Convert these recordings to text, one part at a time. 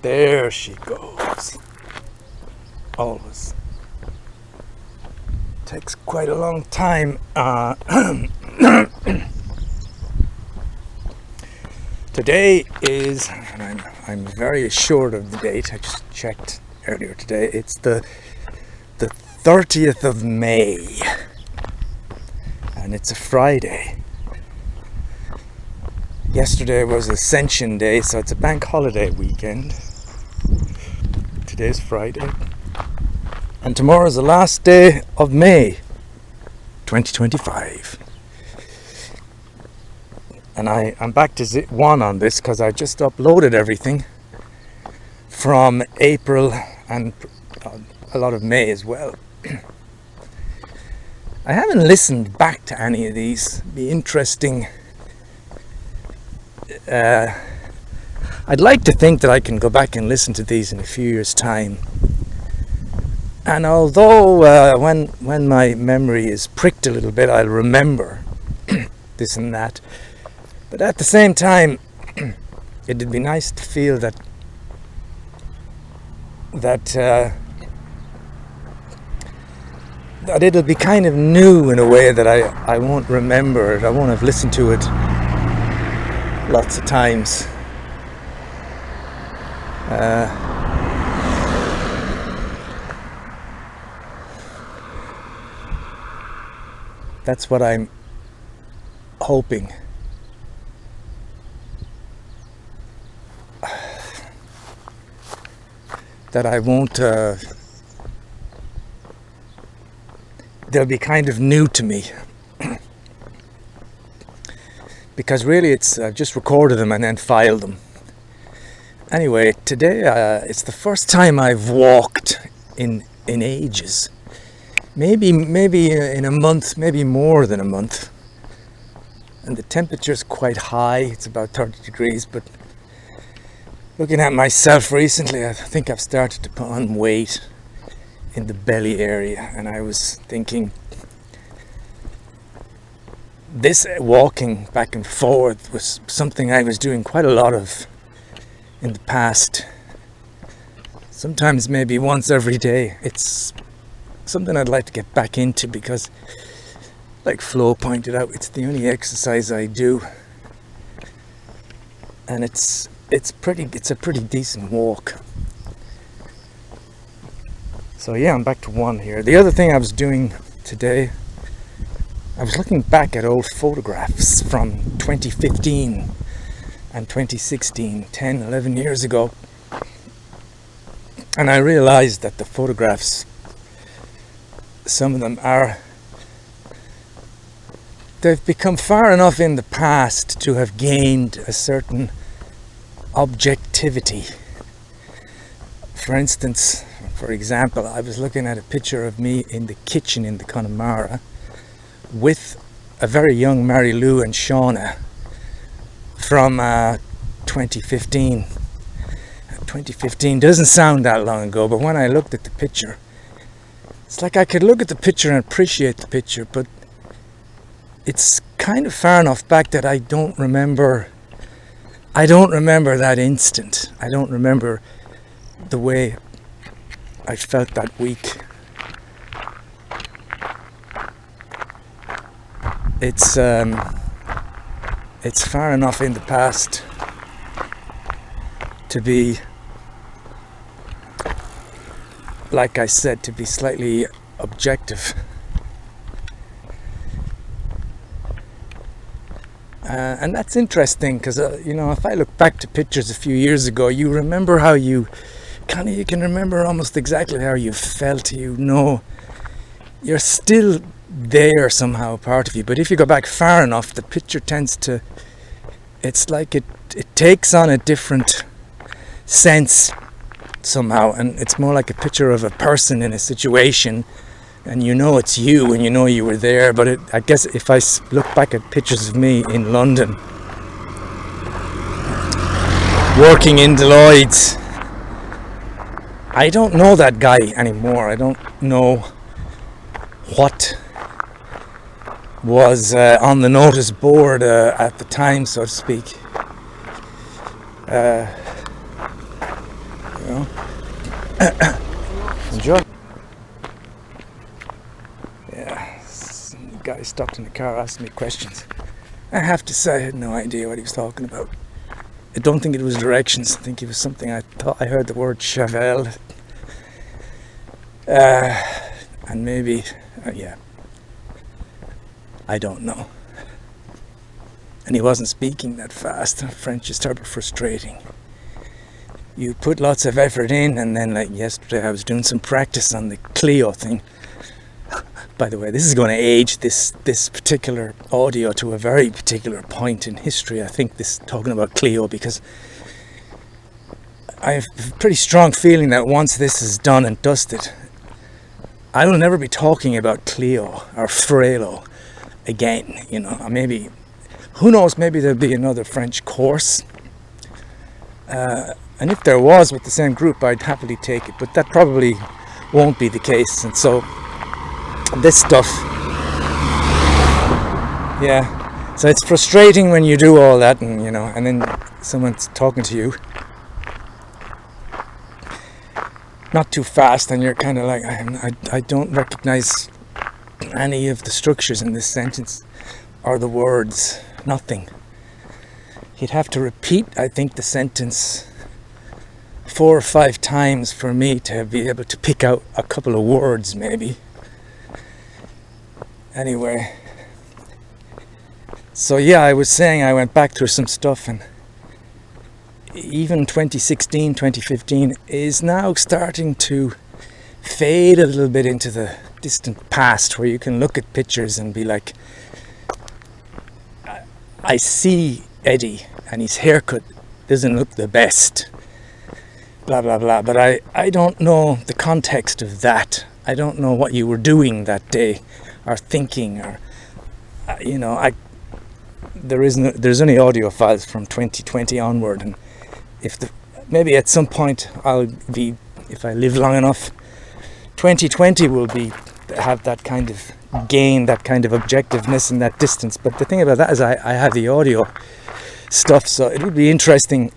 There she goes. Always takes quite a long time. Today is, and I'm very assured of the date. I just checked earlier today. It's the 30th of May, and it's a Friday. Yesterday was Ascension Day, so it's a bank holiday weekend. Today's Friday, and tomorrow is the last day of May 2025. And I'm back to one on this because I just uploaded everything from April and a lot of May as well. I haven't listened back to any of these. It'd be interesting. I'd like to think that I can go back and listen to these in a few years' time. And although when my memory is pricked a little bit, I'll remember this and that. But at the same time, it'd be nice to feel that it'll be kind of new in a way that I won't remember it. I won't have listened to it lots of times. That's what I'm hoping. That I won't, they'll be kind of new to me. Because really I've just recorded them and then filed them. Anyway, today it's the first time I've walked in ages. Maybe in a month, maybe more than a month. And the temperature's quite high, it's about 30 degrees, but looking at myself recently, I think I've started to put on weight in the belly area, and I was thinking this walking back and forth was something I was doing quite a lot of in the past. Sometimes maybe once every day. It's something I'd like to get back into because, like Flo pointed out, it's the only exercise I do, and it's a pretty decent walk. So yeah, I'm back to one here. The other thing I was doing today, I was looking back at old photographs from 2015 and 2016, 10, 11 years ago. And I realized that the photographs, some of them they've become far enough in the past to have gained a certain objectivity. For instance, for example, I was looking at a picture of me in the kitchen in the Connemara with a very young Mary Lou and Shauna from 2015. 2015 doesn't sound that long ago, but when I looked at the picture, it's like I could look at the picture and appreciate the picture, but it's kind of far enough back that I don't remember that instant. I don't remember the way I felt that week. It's far enough in the past to be, like I said, to be slightly objective. And that's interesting because, if I look back to pictures a few years ago, you remember how you can remember almost exactly how you felt. You're still there somehow, part of you. But if you go back far enough, the picture tends to, it's like it takes on a different sense somehow. And it's more like a picture of a person in a situation. And it's you, and you were there. But I guess if I look back at pictures of me in London, working in Deloitte, I don't know that guy anymore. I don't know what was on the notice board at the time, so to speak. You know? Enjoy. Yeah, some guy stopped in the car, asked me questions. I have to say I had no idea what he was talking about. I don't think it was directions. I think it was something I thought I heard the word Chevelle. And maybe, yeah, I don't know. And he wasn't speaking that fast. French is terribly frustrating. You put lots of effort in, and then like yesterday I was doing some practice on the Clio thing. By the way, this is going to age this particular audio to a very particular point in history. I think this talking about Clio, because I have a pretty strong feeling that once this is done and dusted, I will never be talking about Clio or Frelo again. You know, maybe, who knows, maybe there'll be another French course. And if there was with the same group, I'd happily take it. But that probably won't be the case. And so this stuff, yeah. So it's frustrating when you do all that, and you know, and then someone's talking to you not too fast, and you're kind of like, I don't recognize any of the structures in this sentence or the words, nothing. You'd have to repeat, I think, the sentence 4 or 5 times for me to be able to pick out a couple of words, maybe. Anyway, so yeah, I was saying I went back through some stuff, and even 2016, 2015 is now starting to fade a little bit into the distant past, where you can look at pictures and be like, I see Eddie and his haircut doesn't look the best, blah blah blah, but I don't know the context of that. I don't know what you were doing that day or thinking, or you know, there's only audio files from 2020 onward, and maybe at some point I'll be, if I live long enough, 2020 will have that kind of gain, that kind of objectiveness and that distance. But the thing about that is I have the audio stuff, so it would be interesting.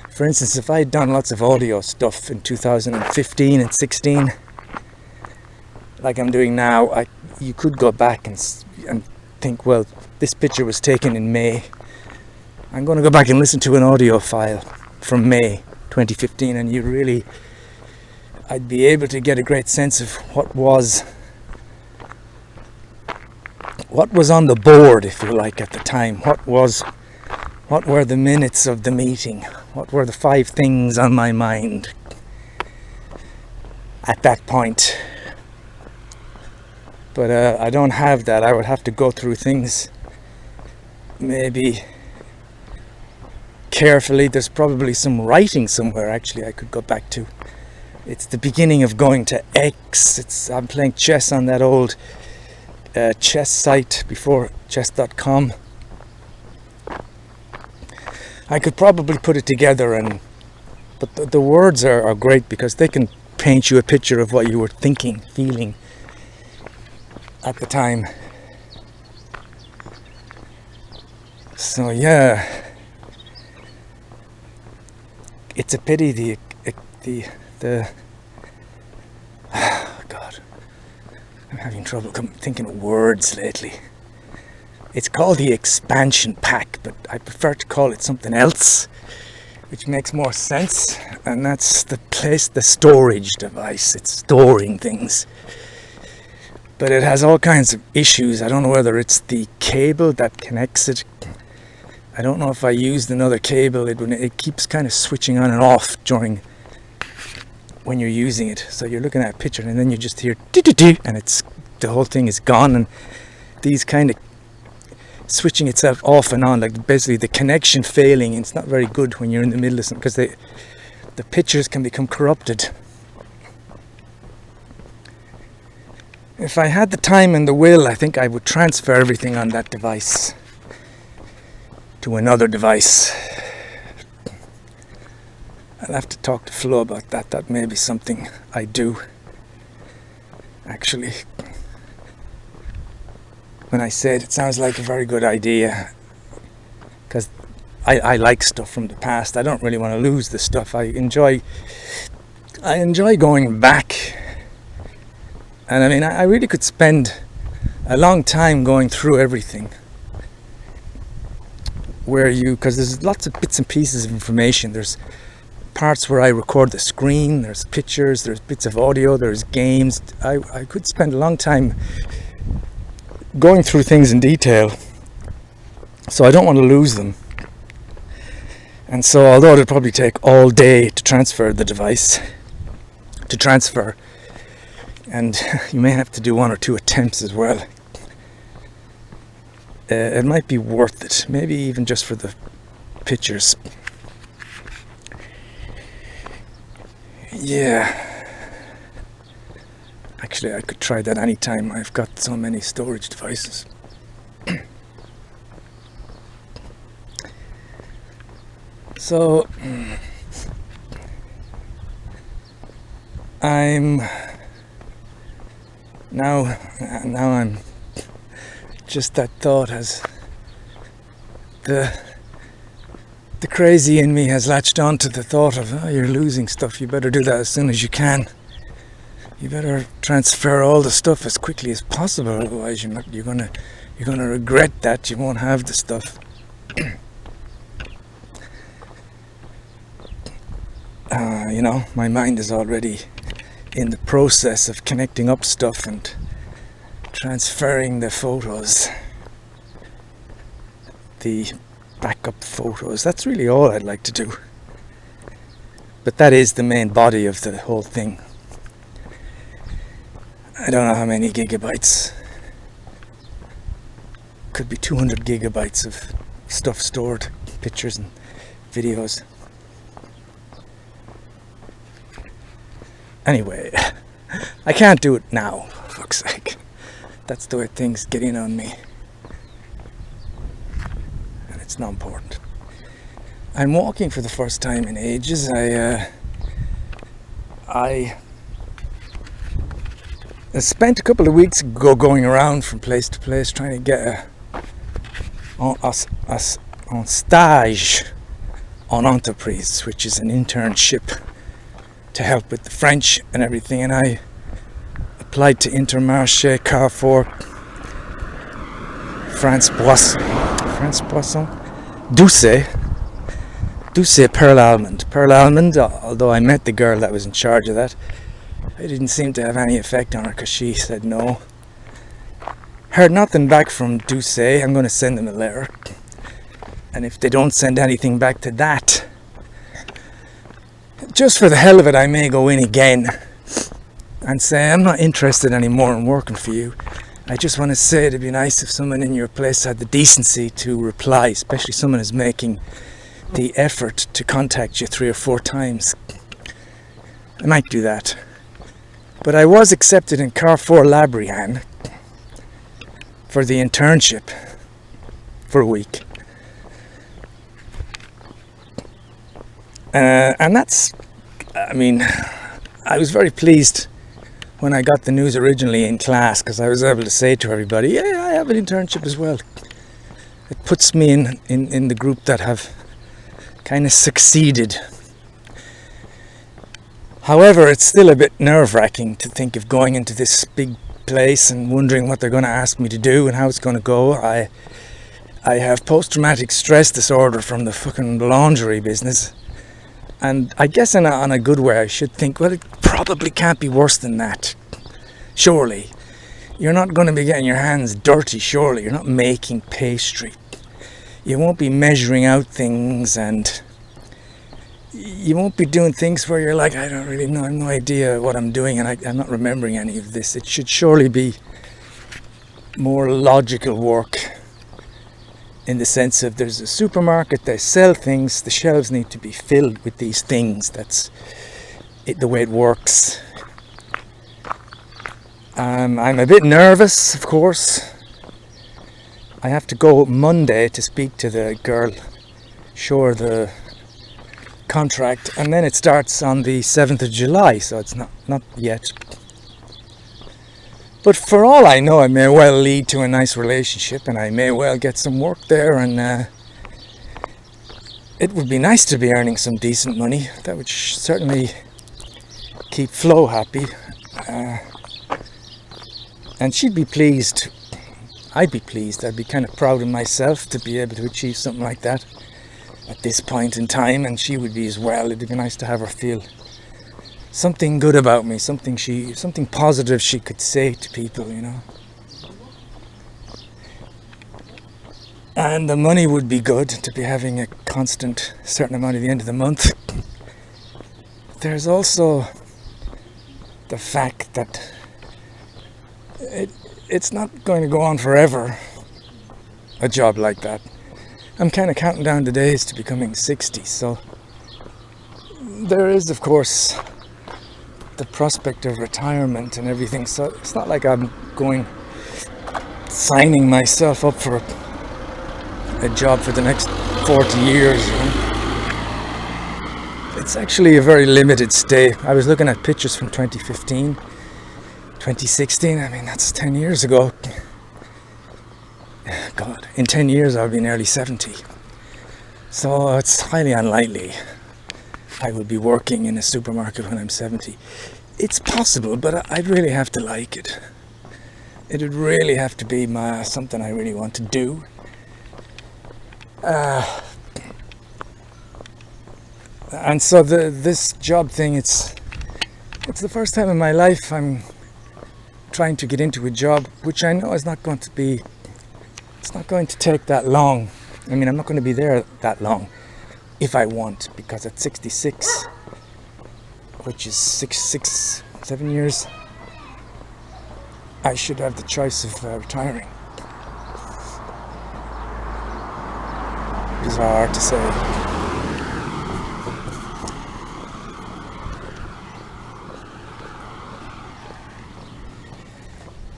For instance, if I had done lots of audio stuff in 2015 and 16 like I'm doing now, you could go back and think, well, this picture was taken in May. I'm going to go back and listen to an audio file from May 2015, and I'd be able to get a great sense of what was on the board, if you like, at the time. What were the minutes of the meeting? What were the 5 things on my mind at that point? But I don't have that. I would have to go through things maybe carefully. There's probably some writing somewhere, actually, I could go back to. It's the beginning of going to X. I'm playing chess on that old chess site before chess.com. I could probably put it together, but the words are great because they can paint you a picture of what you were thinking, feeling at the time. So yeah, it's a pity the God, I'm having trouble thinking of words lately. It's called the expansion pack, but I prefer to call it something else, which makes more sense, and that's the storage device. It's storing things. But it has all kinds of issues. I don't know whether it's the cable that connects it. I don't know if I used another cable. It keeps kind of switching on and off when you're using it. So you're looking at a picture and then you just hear dee-dee-dee, and the whole thing is gone. And these kind of switching itself off and on, like basically the connection failing. It's not very good when you're in the middle of something, because the pictures can become corrupted. If I had the time and the will, I think I would transfer everything on that device to another device. I'll have to talk to Flo about that. That may be something I do, actually. When I say it, it sounds like a very good idea, because I like stuff from the past. I don't really want to lose the stuff. I enjoy going back. And I mean, I really could spend a long time going through everything. Because there's lots of bits and pieces of information. There's parts where I record the screen, there's pictures, there's bits of audio, there's games. I could spend a long time going through things in detail. So I don't want to lose them. And so although it'll probably take all day to transfer the device, and you may have to do 1 or 2 attempts as well, it might be worth it, maybe even just for the pictures. Yeah, actually I could try that anytime. I've got so many storage devices. So I'm just, that thought has, the crazy in me has latched on to the thought of, oh, you're losing stuff, you better do that as soon as you can. You better transfer all the stuff as quickly as possible, otherwise you're gonna regret that. You won't have the stuff. My mind is already in the process of connecting up stuff and transferring the photos, the backup photos. That's really all I'd like to do. But that is the main body of the whole thing. I don't know how many gigabytes. Could be 200 gigabytes of stuff stored, pictures and videos. Anyway, I can't do it now, for fuck's sake. That's the way things get in on me. And it's not important. I'm walking for the first time in ages. I spent a couple of weeks ago going around from place to place trying to get a stage en entreprise, which is an internship to help with the French and everything, and I applied to Intermarché, Carrefour, France Poisson, Doucet, Pearl Almond, although I met the girl that was in charge of that, it didn't seem to have any effect on her because she said no. Heard nothing back from Doucet. I'm going to send them a letter, and if they don't send anything back to that, just for the hell of it, I may go in again and say, I'm not interested anymore in working for you. I just want to say it'd be nice if someone in your place had the decency to reply, especially someone who's making the effort to contact you 3 or 4 times. I might do that. But I was accepted in Carrefour Labrian for the internship for a week. And that's, I mean, I was very pleased when I got the news originally in class, because I was able to say to everybody, yeah, I have an internship as well. It puts me in the group that have kind of succeeded. However, it's still a bit nerve-wracking to think of going into this big place and wondering what they're going to ask me to do and how it's going to go. I have post-traumatic stress disorder from the fucking laundry business. And I guess on a good way I should think, well, it probably can't be worse than that. Surely. You're not going to be getting your hands dirty, surely. You're not making pastry. You won't be measuring out things, and you won't be doing things where you're like, I don't really know, I have no idea what I'm doing, and I'm not remembering any of this. It should surely be more logical work, in the sense of there's a supermarket, they sell things, the shelves need to be filled with these things. That's the way it works. I'm a bit nervous, of course. I have to go Monday to speak to the girl, show her the contract, and then it starts on the 7th of July, so it's not yet. But for all I know, it may well lead to a nice relationship, and I may well get some work there, and it would be nice to be earning some decent money. That would certainly keep Flo happy. And she'd be pleased. I'd be pleased. I'd be kind of proud of myself to be able to achieve something like that at this point in time, and she would be as well. It'd be nice to have her feel something good about me, something positive she could say to people, you know. And the money would be good, to be having a constant certain amount at the end of the month. There's also the fact that it's not going to go on forever, a job like that. I'm kind of counting down the days to becoming 60, so there is, of course, the prospect of retirement and everything. So it's not like I'm signing myself up for a job for the next 40 years, you know? It's actually a very limited stay. I was looking at pictures from 2015, 2016. I mean, that's 10 years ago. God, in 10 years I'll be nearly 70. So it's highly unlikely I will be working in a supermarket when I'm 70. It's possible, but I'd really have to like it. It would really have to be something I really want to do. And so this job thing, it's the first time in my life I'm trying to get into a job which I know is not going to be, it's not going to take that long. I mean, I'm not going to be there that long if I want, because at 66, which is 7 years, I should have the choice of retiring. It's hard to say.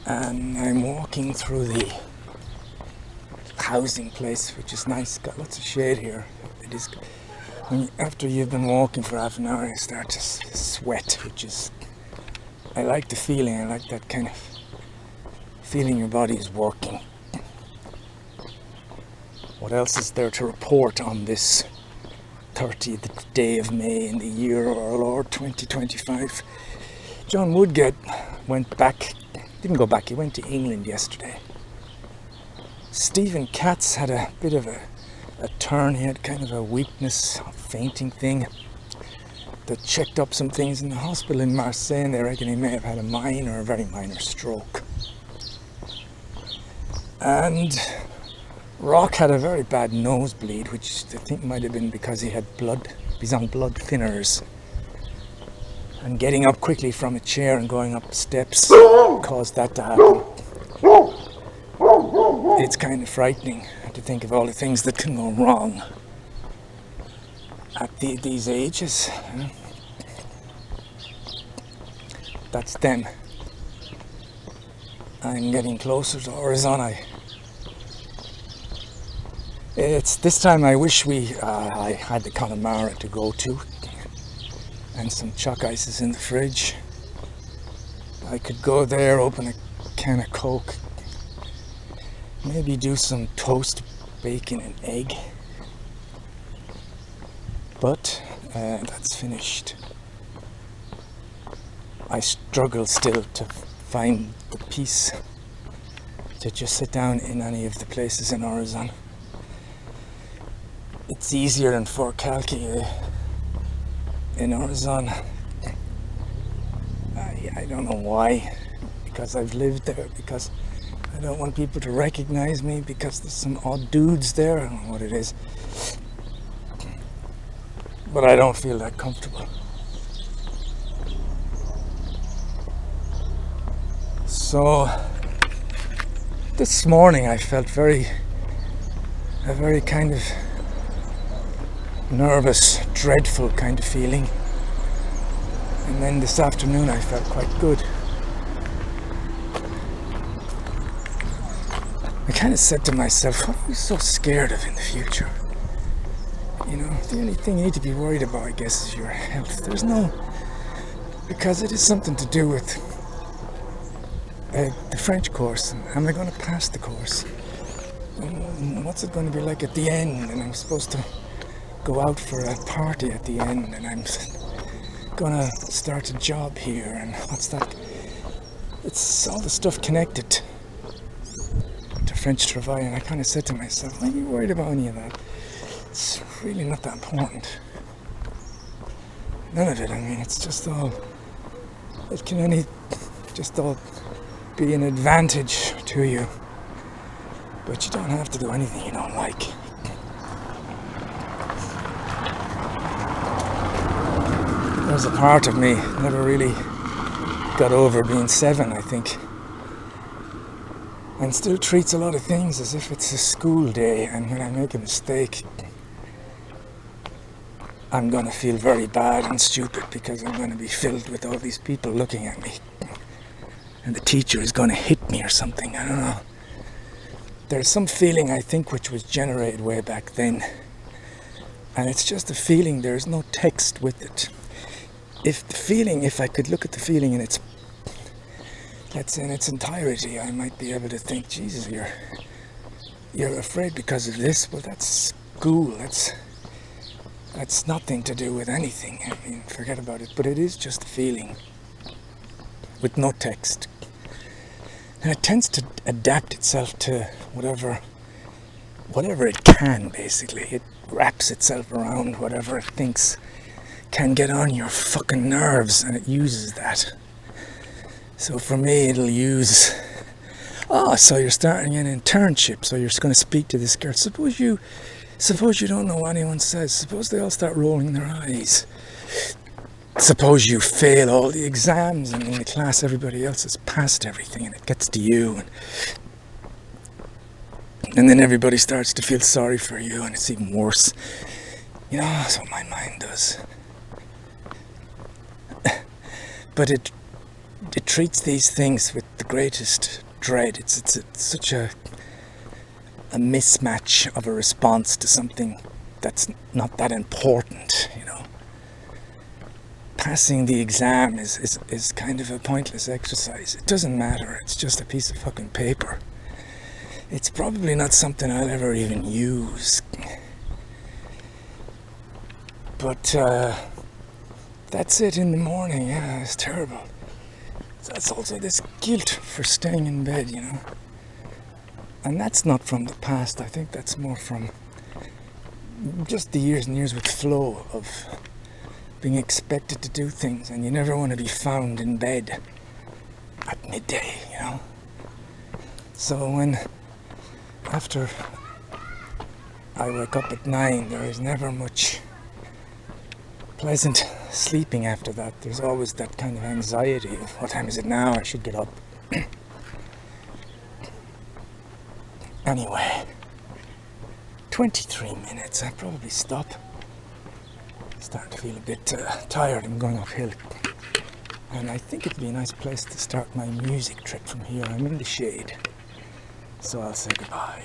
And I'm walking through the housing place, which is nice. Got lots of shade here. It is. After you've been walking for half an hour, you start to sweat, which is. I like the feeling. I like that kind of feeling your body is working. What else is there to report on this 30th day of May in the year of our Lord 2025? John Woodgate didn't go back, he went to England yesterday. Stephen Katz had a bit of a turn. He had kind of a weakness, a fainting thing. They checked up some things in the hospital in Marseille, and they reckon he may have had a minor, a very minor stroke. And Rock had a very bad nosebleed, which I think might have been because he's on blood thinners. And getting up quickly from a chair and going up steps caused that to happen. It's kind of frightening to think of all the things that can go wrong at these ages. That's them. I'm getting closer to Horizon. It's this time I wish I had the Connemara to go to, and some chalk ices in the fridge. I could go there, open a can of Coke, maybe do some toast, bacon and egg. But that's finished. I struggle still to find the peace to just sit down in any of the places in Horizon. It's easier than Fort Calkie in Horizon. I don't know why, because I've lived there, because I don't want people to recognize me, because there's some odd dudes there, I don't know what it is. But I don't feel that comfortable. So this morning I felt a very kind of nervous, dreadful kind of feeling. And then this afternoon I felt quite good. I kind of said to myself, what are you so scared of in the future? You know, the only thing you need to be worried about, I guess, is your health. Because it is something to do with the French course. Am I going to pass the course? And what's it going to be like at the end? And I'm supposed to go out for a party at the end, and I'm gonna start a job here, and what's that? It's all the stuff connected to French Travail, and I kind of said to myself, why are you worried about any of that? It's really not that important. None of it. I mean, it's just all, it can only just all be an advantage to you, but you don't have to do anything you don't like. There's a part of me never really got over being 7, I think, and still treats a lot of things as if it's a school day, and when I make a mistake I'm gonna feel very bad and stupid because I'm gonna be filled with all these people looking at me, and the teacher is gonna hit me or something. I don't know. There's some feeling, I think, which was generated way back then, and it's just a feeling. There's no text with it. If I could look at the feeling in its, let's say, in its entirety, I might be able to think, Jesus, you're afraid because of this. Well, that's school. That's nothing to do with anything. I mean, forget about it. But it is just a feeling with no text. And it tends to adapt itself to whatever it can, basically. It wraps itself around whatever it thinks can get on your fucking nerves, and it uses that. So for me, it'll use, so you're starting an internship, so you're going to speak to this girl. Suppose you don't know what anyone says. Suppose they all start rolling their eyes. Suppose you fail all the exams, and in the class everybody else has passed everything, and it gets to you, and then everybody starts to feel sorry for you, and it's even worse. You know, that's what my mind does. But it treats these things with the greatest dread. It's such a mismatch of a response to something that's not that important, you know. Passing the exam is kind of a pointless exercise. It doesn't matter. It's just a piece of fucking paper. It's probably not something I'll ever even use. But that's it in the morning. Yeah, it's terrible. That's also this guilt for staying in bed, you know. And that's not from the past. I think that's more from just the years and years with flow of being expected to do things, and you never want to be found in bed at midday, you know. So when after I wake up at 9, there is never much pleasant sleeping after that. There's always that kind of anxiety of, what time is it now? I should get up. Anyway, 23 minutes. I'll probably stop. Starting to feel a bit tired. I'm going uphill, and I think it'd be a nice place to start my music trip from here. I'm in the shade, so I'll say goodbye.